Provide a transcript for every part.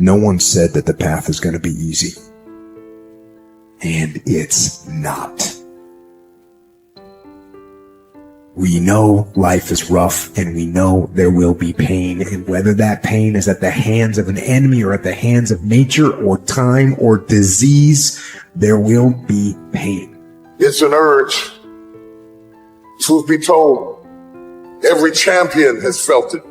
No one said that the path is going to be easy. And it's not. We know life is rough, and we know there will be pain, and whether that pain is at the hands of an enemy or at the hands of nature or time or disease, there will be pain. It's an urge. Truth be told, every champion has felt it.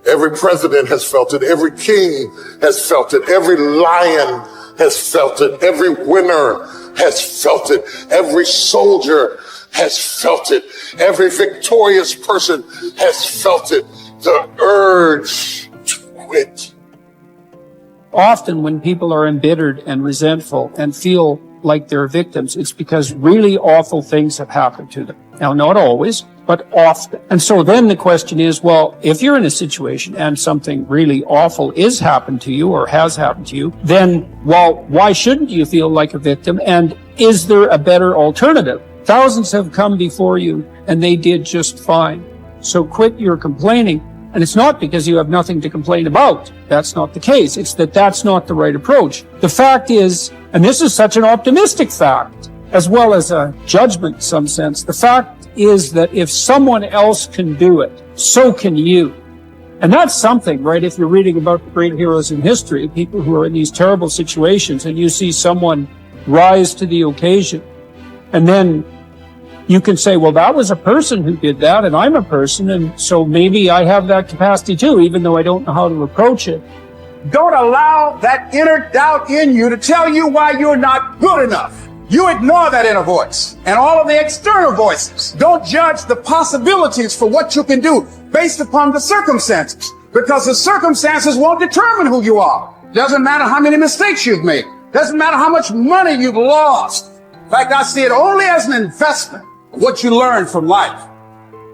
Every president has felt it. Every king has felt it. Every lion has felt it. Every winner has felt it. Every soldier has felt it. Every victorious person has felt it. The urge to quit. Often when people are embittered and resentful and feel like they're victims, it's because really awful things have happened to them. Now, not always, but often. And so then the question is, well, if you're in a situation and something really awful is happened to you or has happened to you, then, well, why shouldn't you feel like a victim? And is there a better alternative? Thousands have come before you and they did just fine. So quit your complaining. And it's not because you have nothing to complain about. That's not the case. It's that that's not the right approach. The fact is, and this is such an optimistic fact, as well as a judgment in some sense, the fact is that if someone else can do it, so can you. And that's something, right? If you're reading about the great heroes in history, people who are in these terrible situations, and you see someone rise to the occasion, and then you can say, well, that was a person who did that, and I'm a person, and so maybe I have that capacity too, even though I don't know how to approach it. Don't allow that inner doubt in you to tell you why you're not good enough. You ignore that inner voice and all of the external voices. Don't judge the possibilities for what you can do based upon the circumstances, because the circumstances won't determine who you are. Doesn't matter how many mistakes you've made. Doesn't matter how much money you've lost. In fact, I see it only as an investment, what you learn from life.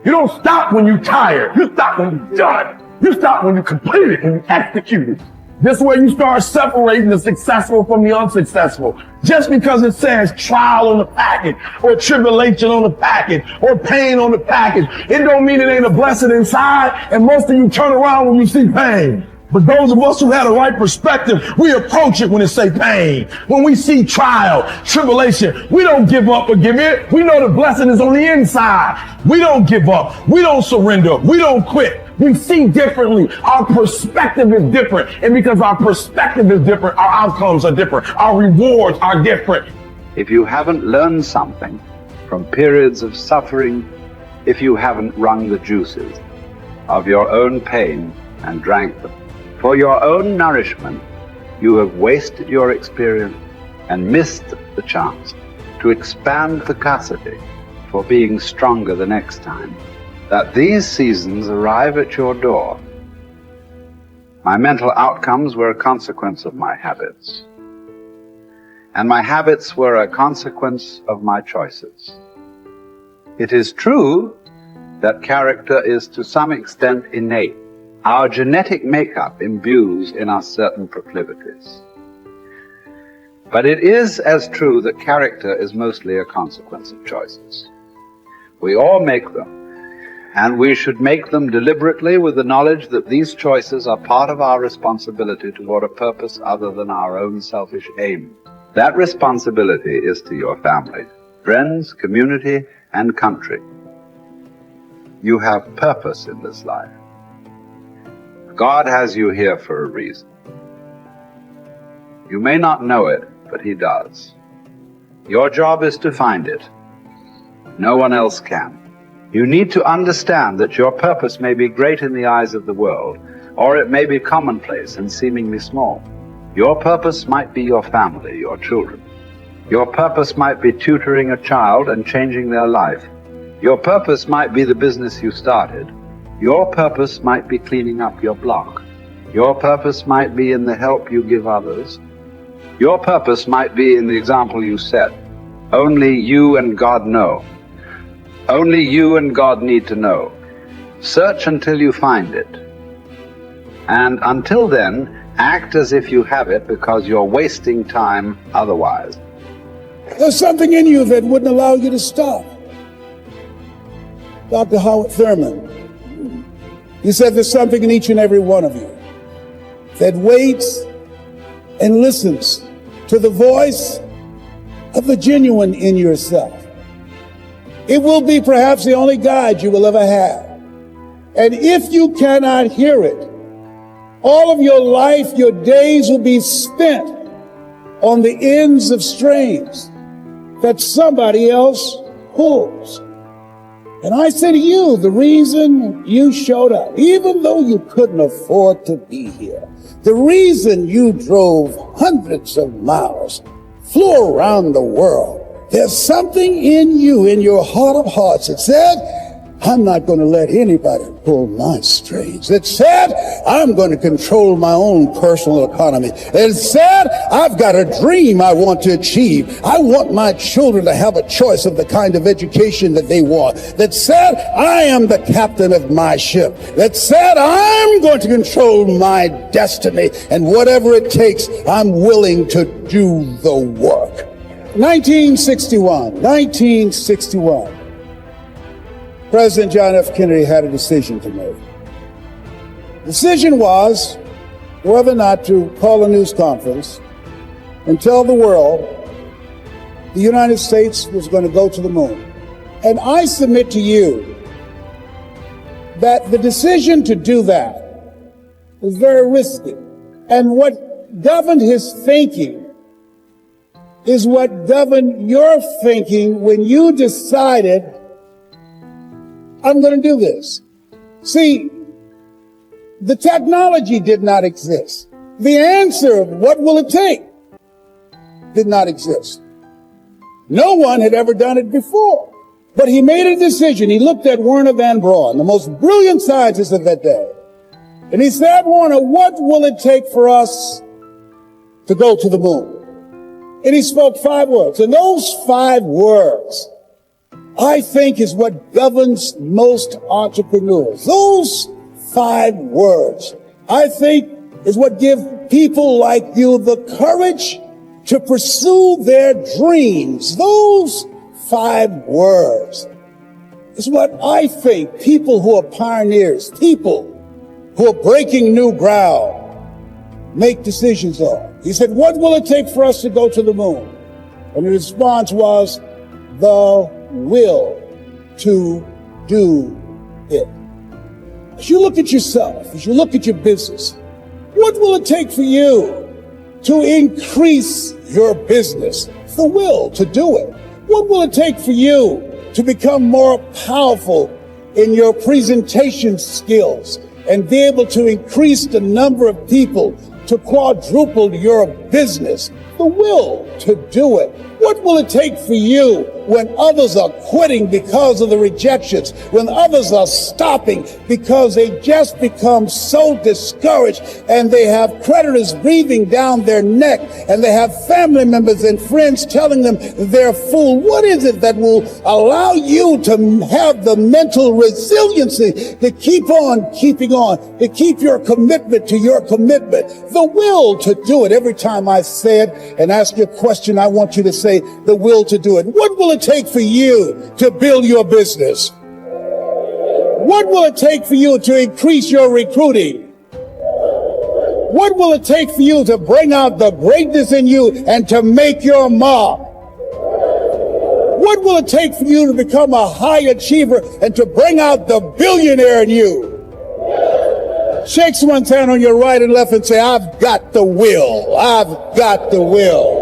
You don't stop when you're tired. You stop when you're done. You stop when you complete it and you execute it. This way you start separating the successful from the unsuccessful. Just because it says trial on the package, or tribulation on the package, or pain on the package, it don't mean it ain't a blessing inside, and most of you turn around when you see pain. But those of us who have the right perspective, we approach it when it say pain. When we see trial, tribulation, we don't give up or give in. We know the blessing is on the inside. We don't give up. We don't surrender. We don't quit. We see differently. Our perspective is different. And because our perspective is different, our outcomes are different. Our rewards are different. If you haven't learned something from periods of suffering, if you haven't wrung the juices of your own pain and drank them, for your own nourishment, you have wasted your experience and missed the chance to expand capacity for being stronger the next time that these seasons arrive at your door. My mental outcomes were a consequence of my habits, and my habits were a consequence of my choices. It is true that character is to some extent innate. Our genetic makeup imbues in us certain proclivities. But it is as true that character is mostly a consequence of choices. We all make them, and we should make them deliberately with the knowledge that these choices are part of our responsibility toward a purpose other than our own selfish aim. That responsibility is to your family, friends, community, and country. You have purpose in this life. God has you here for a reason. You may not know it, but He does. Your job is to find it. No one else can. You need to understand that your purpose may be great in the eyes of the world, or it may be commonplace and seemingly small. Your purpose might be your family, your children. Your purpose might be tutoring a child and changing their life. Your purpose might be the business you started. Your purpose might be cleaning up your block. Your purpose might be in the help you give others. Your purpose might be in the example you set. Only you and God know. Only you and God need to know. Search until you find it. And until then, act as if you have it, because you're wasting time otherwise. There's something in you that wouldn't allow you to stop. Dr. Howard Thurman, he said there's something in each and every one of you that waits and listens to the voice of the genuine in yourself. It will be perhaps the only guide you will ever have. And if you cannot hear it, all of your life, your days will be spent on the ends of strings that somebody else pulls. And I say to you, the reason you showed up, even though you couldn't afford to be here, the reason you drove hundreds of miles, flew around the world, there's something in you, in your heart of hearts, that said, I'm not going to let anybody pull my strings. That said, I'm going to control my own personal economy. That said, I've got a dream I want to achieve. I want my children to have a choice of the kind of education that they want. That said, I am the captain of my ship. That said, I'm going to control my destiny. And whatever it takes, I'm willing to do the work. 1961. President John F. Kennedy had a decision to make. The decision was whether or not to call a news conference and tell the world the United States was going to go to the moon. And I submit to you that the decision to do that was very risky. And what governed his thinking is what governed your thinking when you decided, I'm going to do this. See, the technology did not exist. The answer of what will it take did not exist. No one had ever done it before. But he made a decision. He looked at Werner von Braun, the most brilliant scientist of that day. And he said, Werner, what will it take for us to go to the moon? And he spoke 5 words. And those 5 words, I think, is what governs most entrepreneurs. Those 5 words, I think, is what give people like you the courage to pursue their dreams. Those 5 words is what I think people who are pioneers, people who are breaking new ground, make decisions on. He said, what will it take for us to go to the moon? And the response was, the will to do it. As you look at yourself, as you look at your business, what will it take for you to increase your business? The will to do it. What will it take for you to become more powerful in your presentation skills and be able to increase the number of people, to quadruple your business? The will to do it. What will it take for you when others are quitting because of the rejections, when others are stopping because they just become so discouraged and they have creditors breathing down their neck and they have family members and friends telling them they're a fool? What is it that will allow you to have the mental resiliency to keep on keeping on, to keep your commitment to your commitment? The will to do it. Every time I say it and ask you a question, I want you to say the will to do it. What will it take for you to build your business? What will it take for you to increase your recruiting? What will it take for you to bring out the greatness in you and to make your mark? What will it take for you to become a high achiever and to bring out the billionaire in you? Shake someone's hand on your right and left and say, I've got the will. I've got the will.